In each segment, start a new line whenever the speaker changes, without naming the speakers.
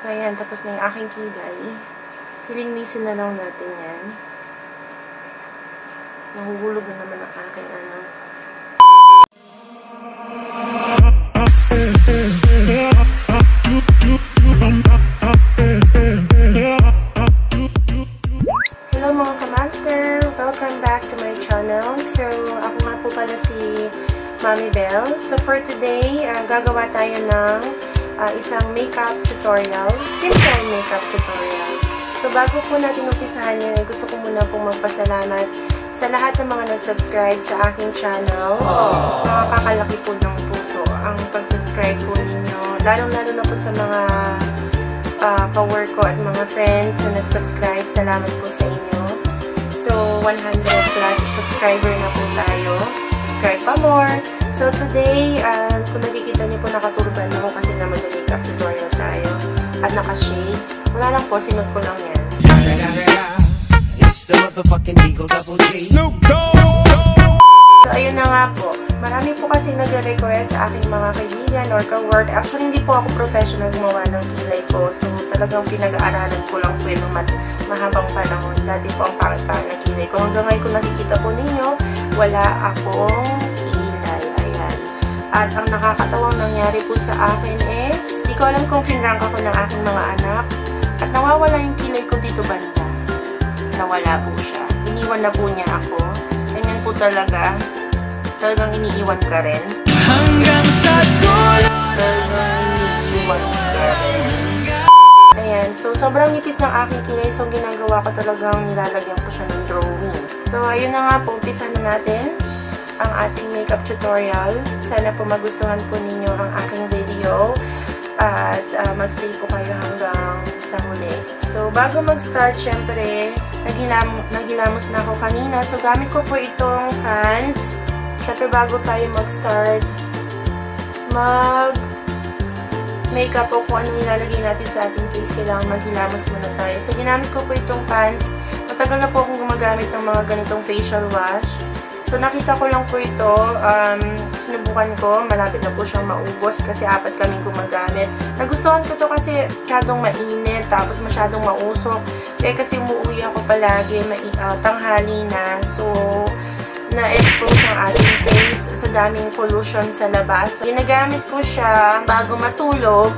So, ayan. Tapos na yung aking kilay. Hilingnisin na lang natin yan. Nahuhulog na naman ang aking ano. Hello mga ka-master! Welcome back to my channel. So, ako nga po pala si Mami Belle. So, for today, gagawa tayo ng isang makeup tutorial. Simple makeup tutorial. So, bago po natin umpisahan yun, gusto ko muna pong magpasalamat sa lahat ng mga nag-subscribe sa aking channel. Nakakakalaki po ng puso ang pag-subscribe po ninyo. Lalong-lalo na po sa mga ka-work ko at mga friends na nag-subscribe. Salamat po sa inyo. So, 100 plus subscriber na po tayo. Subscribe pa more. So, today, kung nakikita niyo po, nakaturban ako kasi na mag-makeup tutorial tayo. At naka-shades. Wala lang po, sinot ko lang yan. So, ayun na nga po. Marami po kasi nag-request sa aking mga kaibigan or ka-work. Actually, hindi po ako professional gumawa ng kilay ko. So, talagang pinag-aaralan ko lang po yung mahabang panahon. Dati po ang pangit-pangit na kilay ko. Hanggang ngayon, kung nakikita po ninyo, wala akong kilay. Ayan. At ang nakakatawang nangyari po sa akin is, di ko alam kung finrank ako ng aking mga anak. At nawawala yung kilay ko dito banda. Nawala po siya. Iniwan na po niya ako. Ganyan po talaga. Talagang iniiwan ka rin. Hanggang sa dulo. Talagang iniiwan ka rin. Ayan. So, sobrang nipis ng aking kilay. So, ginagawa ko talagang nilalagyan ko siya ng drawing. So, ayun na nga po. Umpisa na natin ang ating makeup tutorial. Sana po magustuhan po ninyo ang aking video. At magstay po kayo hanggang sa huli. So, bago mag-start, syempre, naghilamos na ako kanina. So, gamit ko po itong pants. Syempre, bago tayo mag-start, mag-makeup po kung anong ilalagay natin sa ating face, kailangan maghilamos muna tayo. So, ginamit ko po itong pants. Matagal na po akong gumagamit ng mga ganitong facial wash. So, nakita ko lang po ito. Sinubukan ko. Malapit na po siyang maubos kasi 4 kaming gumagamit. Nagustuhan ko to kasi masyadong mainit, tapos masyadong mausok. Kaya kasi umuwi ako palagi, tanghali na. So, na-expose ang ating face sa daming pollution sa labas. Ginagamit ko siya bago matulog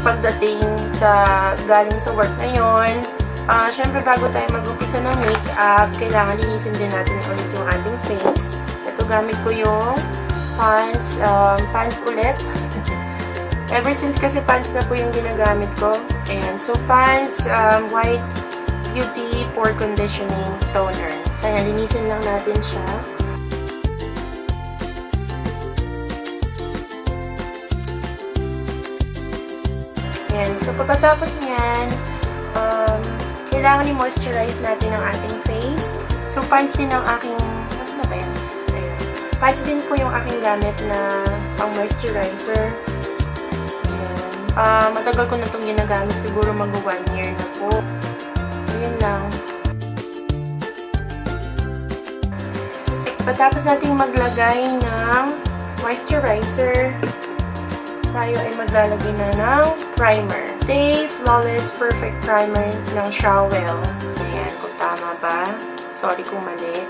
pagdating galing sa work ngayon. Siyempre, bago tayo mag-umpisa ng makeup, kailangan linisin din natin ulit yung ating face. Ito, gamit ko yung pants ulit. Ever since kasi pants na po yung ginagamit ko. Ayan. So, pants, white beauty pore conditioning toner. So, ayan, linisin lang natin siya. Ayan. So, pagkatapos niyan, kailangan i-moisturize natin ang ating face. So, pants din ang aking, ano na ba yan? Ayan. Pants din po yung aking gamit na pang-moisturizer. Ayan. Matagal ko na itong ginagamit. Siguro mag-1 year na po. So, yun lang. So, pagkatapos natin maglagay ng moisturizer, tayo ay maglalagay na ng primer. Stay Flawless Perfect Primer ng Shawel. Ayan, kung tama ba. Sorry kung mali.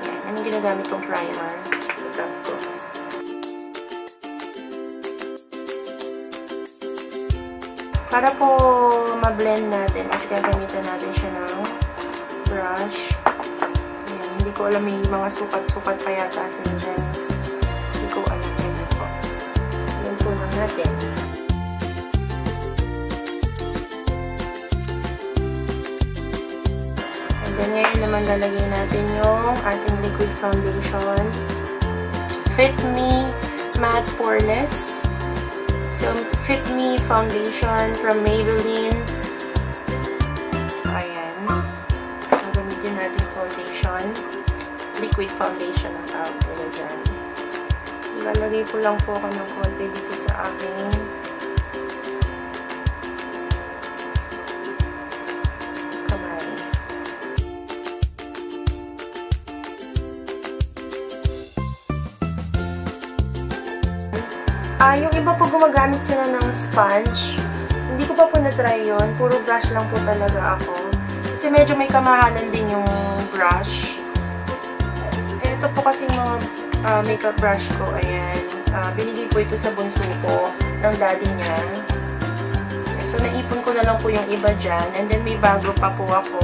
Ayan, anong ginagamit kong primer? Ito ko. Para po ma-blend natin, is gagamitan natin siya ng brush. Ayan, hindi ko alam, may mga sukat-sukat pa yata sa dyan. Hindi ko alam. Ayan po. Ayan po lang natin. Then, ngayon naman lalagay natin yung ating liquid foundation. Fit Me Matte Poreless. So, Fit Me Foundation from Maybelline. So, ayan. Gagamitin natin foundation. Liquid foundation ang tawag nila dyan. Lalagay ko lang po ako ng konti dito sa aking yung iba po gumagamit sila ng sponge Hindi ko pa po na-try yun. Puro brush lang po talaga ako. Kasi medyo may kamahalan din yung brush. Ito po kasi mga makeup brush ko. Ayan. Binigay po ito sa bunso ko ng daddy niya. So, naipon ko na lang po yung iba dyan. And then, may bago pa po ako.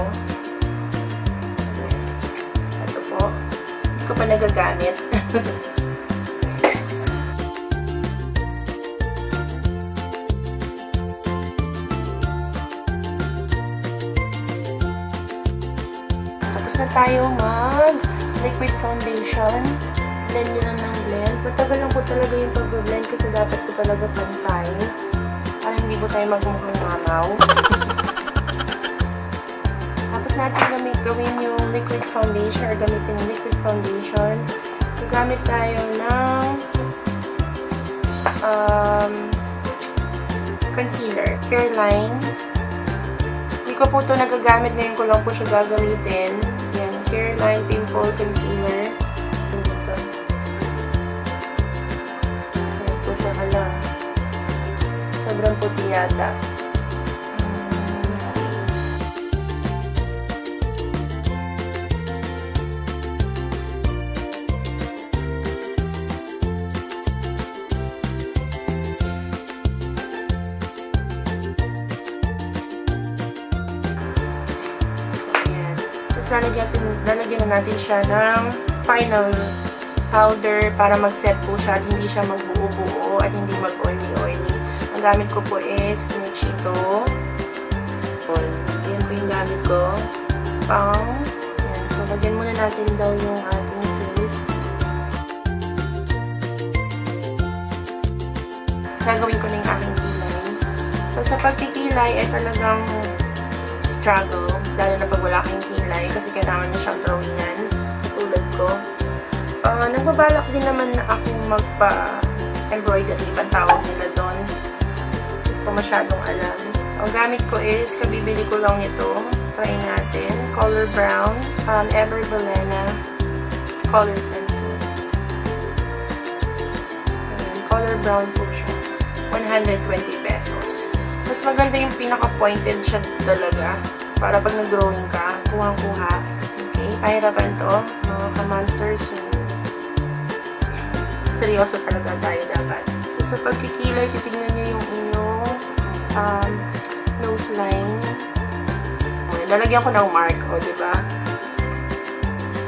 Ito po. Hindi ko pa nagagamit. Tapos na tayo mag-liquid foundation. Blend nyo lang ng blend. Matagal lang po talaga yung pag-blend kasi dapat po talaga pantay. Para hindi po tayo magmukhang mamaw. Tapos natin gawin yung liquid foundation or gamitin yung liquid foundation. Gagamit tayo ng concealer. Careline. Hindi ko po ito nagagamit. Ngayon ko lang po siya gagamitin. Yan. Careline Pimple Concealer. Dito. Ayan po siya. Hala. Sobrang puti yata. Lalagyan na natin siya ng final powder para mag-set po siya at hindi siya magbuo-buo at hindi mag-oily-oily. Ang gamit ko po is Nechito. Ayan po yung gamit ko. Ayan. So, lagyan muna natin daw yung ating face. Gagawin ko na yung aking kilay. So, sa pagkikilay ay talagang struggle. Lalo na pag wala kayong kilay kasi kailangan nyo siyang drawingan. Tulad ko. Nagbabalak din naman na ako magpa-embroidery. Pantawag nila doon. Hindi ko masyadong alam. Ang gamit ko is, kabibili ko lang ito. Try natin. Color brown. Ever Balena color pencil. Ayan, color brown po siya. 120 pesos. Mas maganda yung pinaka-pointed siya talaga. Para pag nag-drawing ka, kuhang-kuha. Okay? Pahirapan to. Mga ka-monsters. Seryoso talaga tayo dapat. So, sa pagkikilay, titignan nyo yung inyong nose line. Okay, lalagyan ko ng mark. O, diba?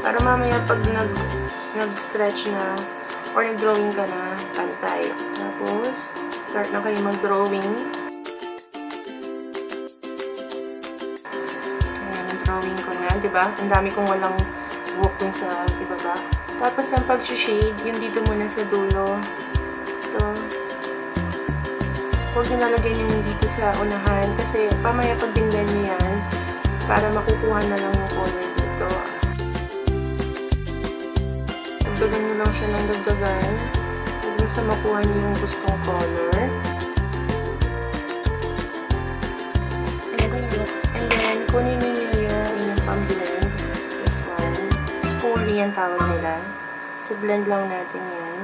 Para mamaya pag nag-stretch na or nag-drawing ka na, pantay. Tapos, start na kayo mag-drawing. Drawing ko na, diba? Ang dami kong walang buhok dun sa ibaba. Tapos, ang pag-shade, yung dito muna sa dulo. Ito. Huwag nyo nalagyan yung dito sa unahan kasi pamaya pag binigyan nyo yan para makukuha na lang yung color dito. Dagdagan nyo lang siya ng dagdagan. Huwag sa makuha nyo yung gustong color. And then, kunin nyo pang-blend. This one. Spoolie ang tawag nila. So, blend lang natin yan.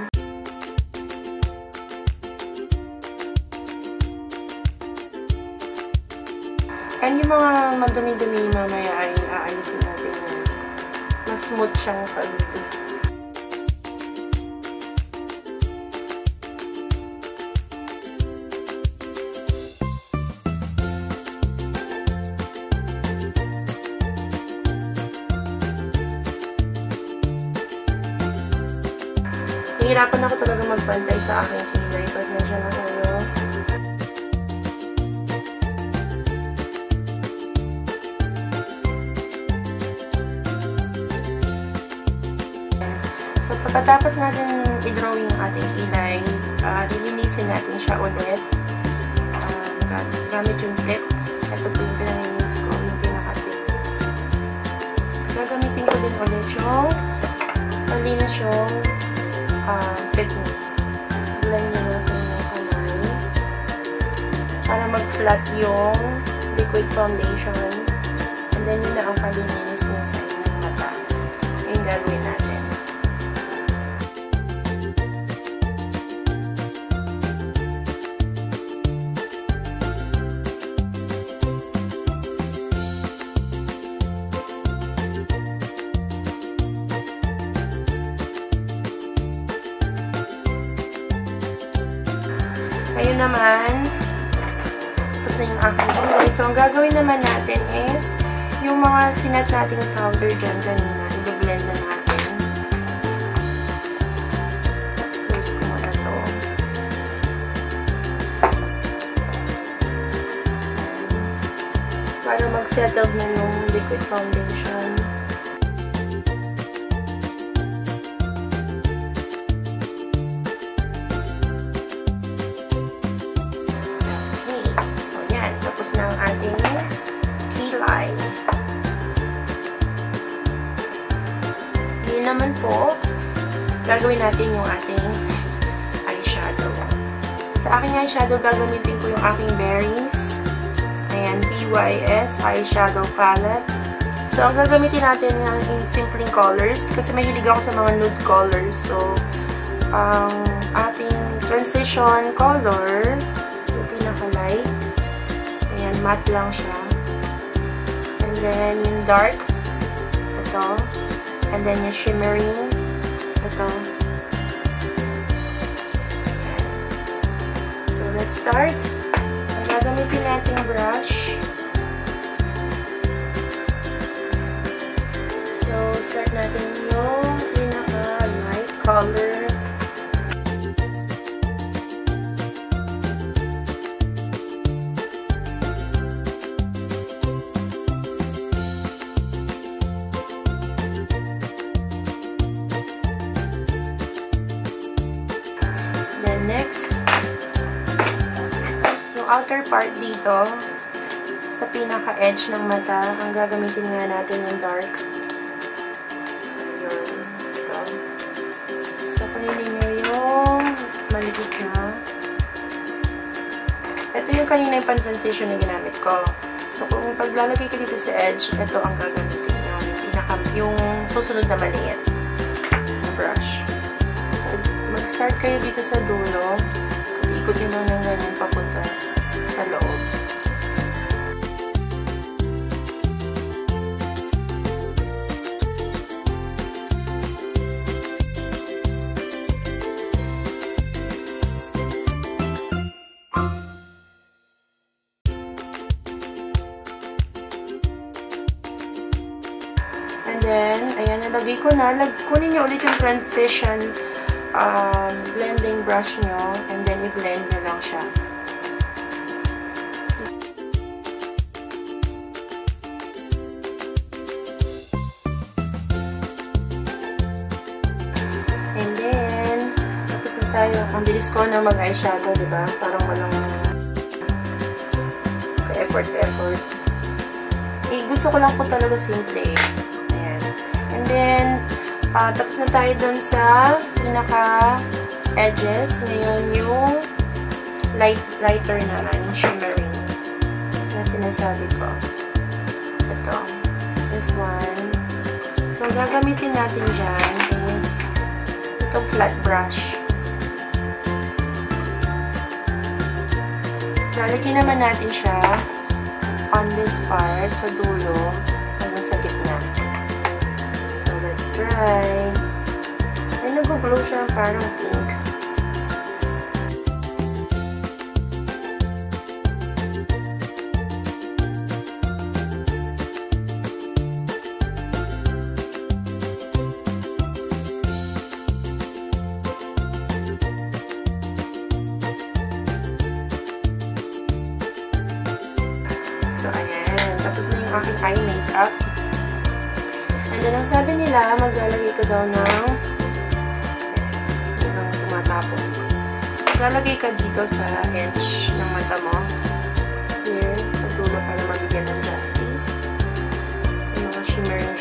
And yung mga madumi-dumi mamaya ay aayusin natin yan. Mas smooth siyang pag-dito. Nahihirapan ako talaga magpantay sa aking kilay. Pasensya na kayo. So, pagkatapos natin i-drawing ang ating kilay, lilinisin natin siya ulit. Gamit yung tip. Ito po yung pinanginis ko, yung pinaka-tip. Gagamitin ko din ulit yung malinis yung technique. Simulan nyo na sa inyong kamay para mag-flat yung liquid foundation. And then, yun na ang palilinis nyo sa inyong mata. Yung gagawin natin. naman, tapos na yung aking kulay. So, ang gagawin naman natin is, yung mga sinat nating powder dyan kanina, i-blend na natin. Close ko muna to. Para mag-settle na yung liquid foundation. Ng ating kilay. Yun naman po, gagawin natin yung ating eyeshadow. Sa aking eyeshadow, gagamitin ko yung aking berries. Ayan, BYS Eyeshadow Palette. So, ang gagamitin natin yung simpleng colors kasi mahilig ako sa mga nude colors. So, ang ating transition color, yung pinaka-light, ayan, matte lang siya. And then, yung dark, ito. And then, yung shimmering, ito. So, let's start. Ang gagamitin natin brush. So, start natin yung pinaka-light color. Next, yung outer part dito, sa pinaka-edge ng mata, ang gagamitin nga natin yung dark. Ayun, ito. So, kunin nyo yung maliit na. Ito yung kanina yung pan-transition na ginamit ko. So, kung paglalagay ka dito sa edge, ito ang gagamitin nyo. Yung susunod na maliit na brush. Mag-start kayo dito sa dulo. Ikot nyo lang ng ganyan papunta sa loob. And then, ayan, nalagay ko na. Kunin nyo ulit yung transition blending brush nyo, and then i-blend nyo lang siya. And then, tapos na tayo. Ang bilis ko na mag-eyeshadow, diba? Parang walang ka-effort. Eh, gusto ko lang po talaga simple. Ayan. And then, tapos na tayo dun sa pinaka-edges. Ngayon, yung lighter naman, yung shimmering na sinasabi ko. Ito. This one. So, gagamitin natin dyan is itong flat brush. Lalagyan naman natin siya on this part, sa dulo, hanggang sa gitna. Let's try. Ay, nag-glow siya parang pink. So, ayan. Tapos na yung aking eye makeup. And then, ang sabi nila, maglalagay ka daw ng tumatapon. Maglalagay ka dito sa edge ng mata mo. Here, sa dulo para mabigyan ng justice. Yung mga shimmering.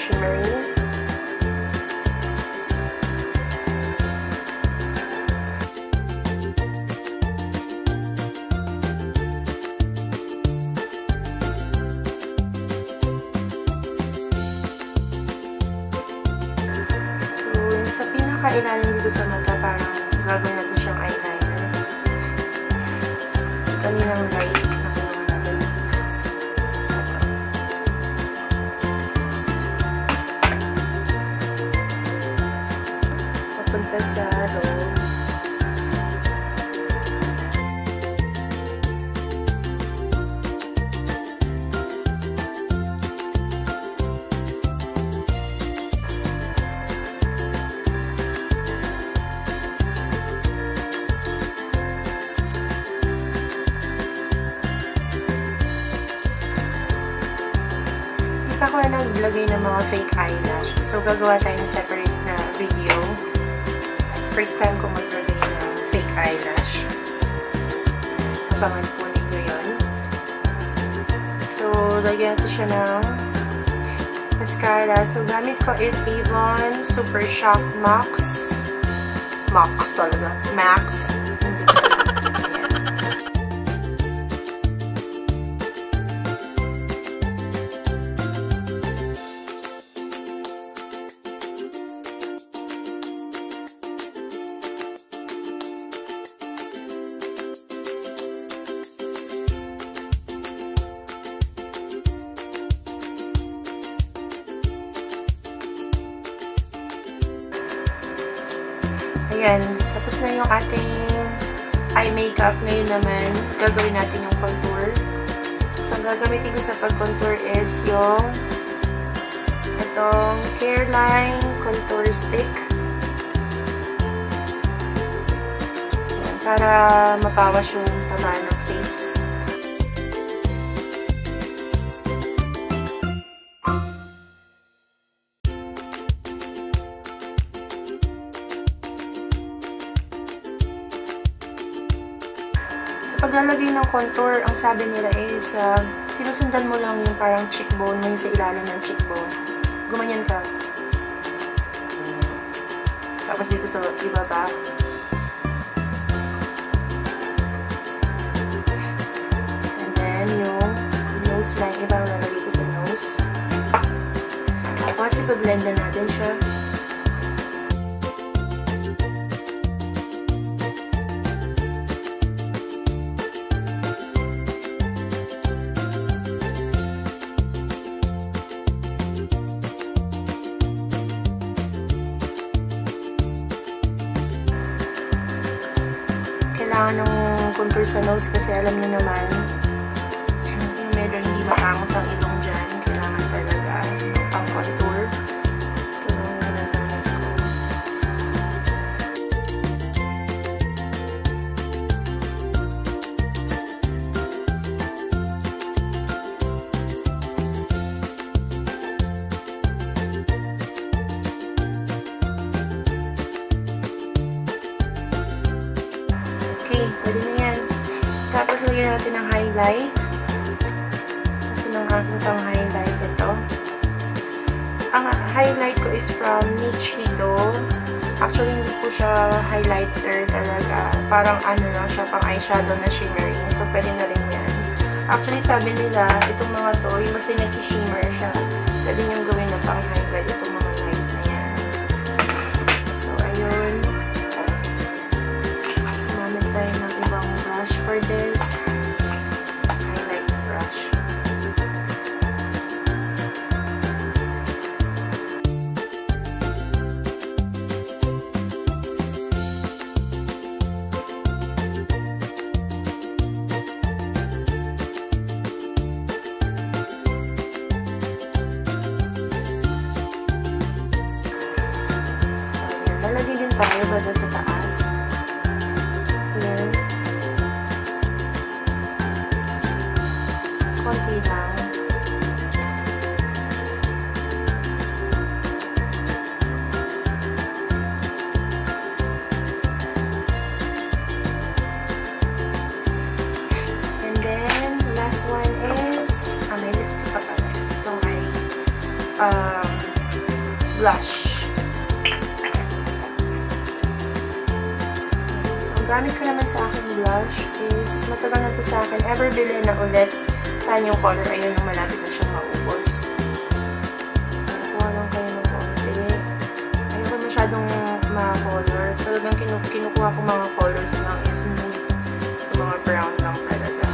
Sa pinaka-ilalim dito sa mata, parang gagawin natin siyang eyeliner. Kaninang light na kinuha natin. Papunta sa loob. ako naglagay ng mga fake eyelash. So, gagawa tayo ng separate na video. First time ko maglagay ng fake eyelash. Abangan po ninyo yun. So, lagyan natin siya ng mascara. So, gamit ko is Avon Super Shock Max. Max talaga. Max. Ayan, tapos na yung ating eye makeup. Ngayon naman, gagawin natin yung contour. So, ang gagamitin ko sa pag-contour is yung itong Careline Contour Stick. Ayan, para mapawas yung taba ng face. Paglalagay ng contour, ang sabi nila is, sinusundan mo lang yung parang cheekbone mo, yung sa ilalim ng cheekbone. Gumanyan ka. Tapos dito sa ibaba. And then, yung nose line, iba lalagay ko sa nose. Tapos, ipa-blend na natin siya. Kailangan ng contour sa nose kasi alam niyo naman yung medyo hindi matangos ang ilong dyan. Kailangan talaga ng pang-contour. Ito yung ginagamit ko. Pwede na yan. Tapos, lagyan natin ng highlight. Kasi ng aking pang-highlight ito. Ang highlight ko is from Nichido. Actually, hindi po siya highlighter talaga. Parang ano lang siya, pang eyeshadow na shimmering. So, pwede na rin yan. Actually, sabi nila, itong mga to, yung mas nag-shimmer siya. Pwede niyong gawin na pang-highlight itong mga light na yan. So, ayun. Gamit tayo ng ibang brush for this. Highlight na brush. Lalagay din tayo banda sa taas. Ayan. Konti lang. And then, last one is, may lipstick pa pala. Itong ay blush. Gamit ko naman sa aking blush is matagal na to sa akin. Ever bilhin na ulit. Tan yung color. Ayun, nung malapit na siyang maubos. Nakuha lang kayo ng konti. Ayoko masyadong mga color. Talagang kinukuha ko mga colors lang is nude. Yung mga brown lang talaga.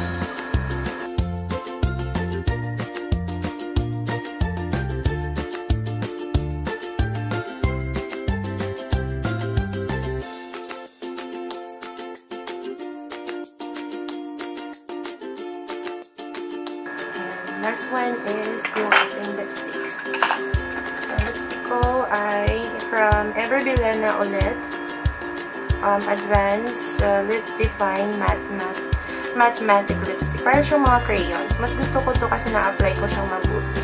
Last one is yung ating lipstick. So, lipstick ko ay from Ever Bilena ulit. Advanced Lip Define Mathematic Lipstick. Para siyang mga crayons. Mas gusto ko to kasi na-apply ko siyang mabuti.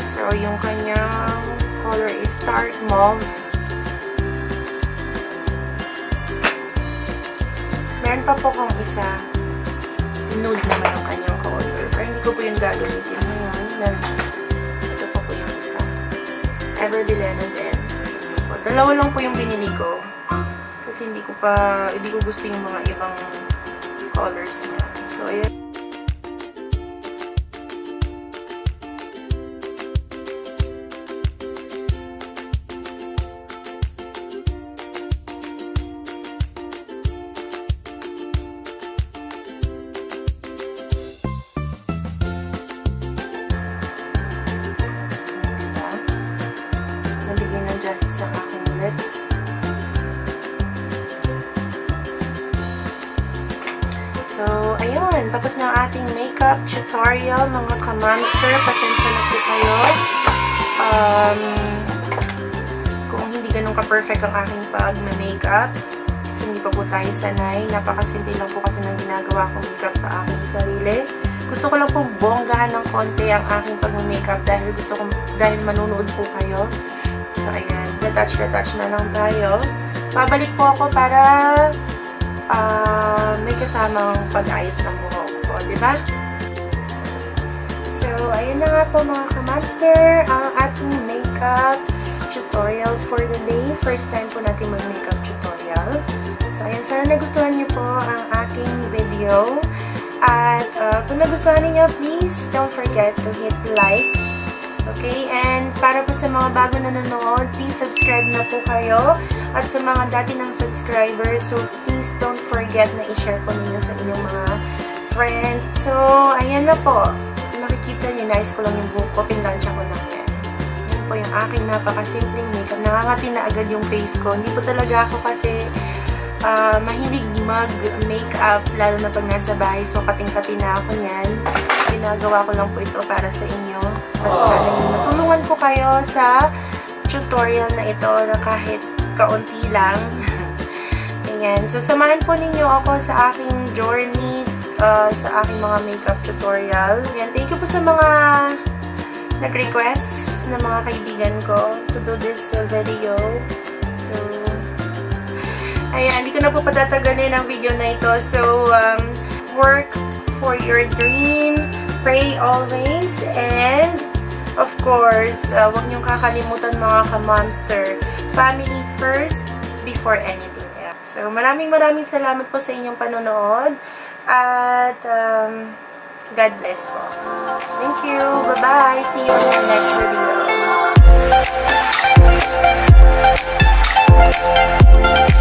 So, So, yung kanyang color is dark mauve. Meron pa po kong isa. Nude naman yung kanyang color. Pero hindi ko po yung gagamitin ngayon. Ito pa po yung isa. Everbilena din. Dalawa lang po yung binili ko. Kasi hindi ko gusto yung mga ibang colors niya. So, ayan. Nabigyan ng justice ang aking lips. So, ayun. Tapos na ang ating makeup tutorial, mga ka-monster. Pasensya na po kayo. Kung hindi ganun ka-perfect ang aking pag-makeup. Kasi hindi pa po tayo sanay. Napakasimple lang po kasi ng ginagawa kong makeup sa aking sarili. Gusto ko lang po bonggahan ng konti ang aking pag-makeup dahil manunood po kayo. So, ayan. Retouch na lang tayo. Pabalik po ako para may kasamang pag-ayos ng buhok ko, diba? So, ayun na nga po mga ka-monster, ang ating makeup tutorial for the day. First time po natin mag-makeup tutorial. So, ayun, sana nagustuhan niyo po ang aking video. At kung nagustuhan niyo, please don't forget to hit like. Okay? And para po sa mga bago nanonood, please subscribe na po kayo. At sa mga dati ng subscribers, so please don't forget na i-share po ninyo sa inyong mga friends. So, ayan na po. Nakikita niyo, nice ko lang yung buhok ko. Pinlansya ko lang yan. Yan po yung aking napakasimpleng makeup. Nakangati na agad yung face ko. Hindi po talaga ako kasi mahilig mag-makeup, lalo na pag nasa bahay. So, kating-kati na ako niyan. Ginagawa ko lang po ito para sa inyo. At sana matulungan ko kayo sa tutorial na ito na kahit kaunti lang. Ayan. So, samahan po ninyo ako sa aking journey sa aking mga makeup tutorial. Ayan. Thank you po sa mga nag-request na mga kaibigan ko to do this video. So, ayan. Hindi ko na po patatagalin ang video na ito. So, work for your dream. Pray always. And, of course, huwag niyong kakalimutan mga ka-monster. Family first before anything else. So, maraming salamat po sa inyong panonood. At, God bless po. Thank you. Bye-bye. See you in the next video.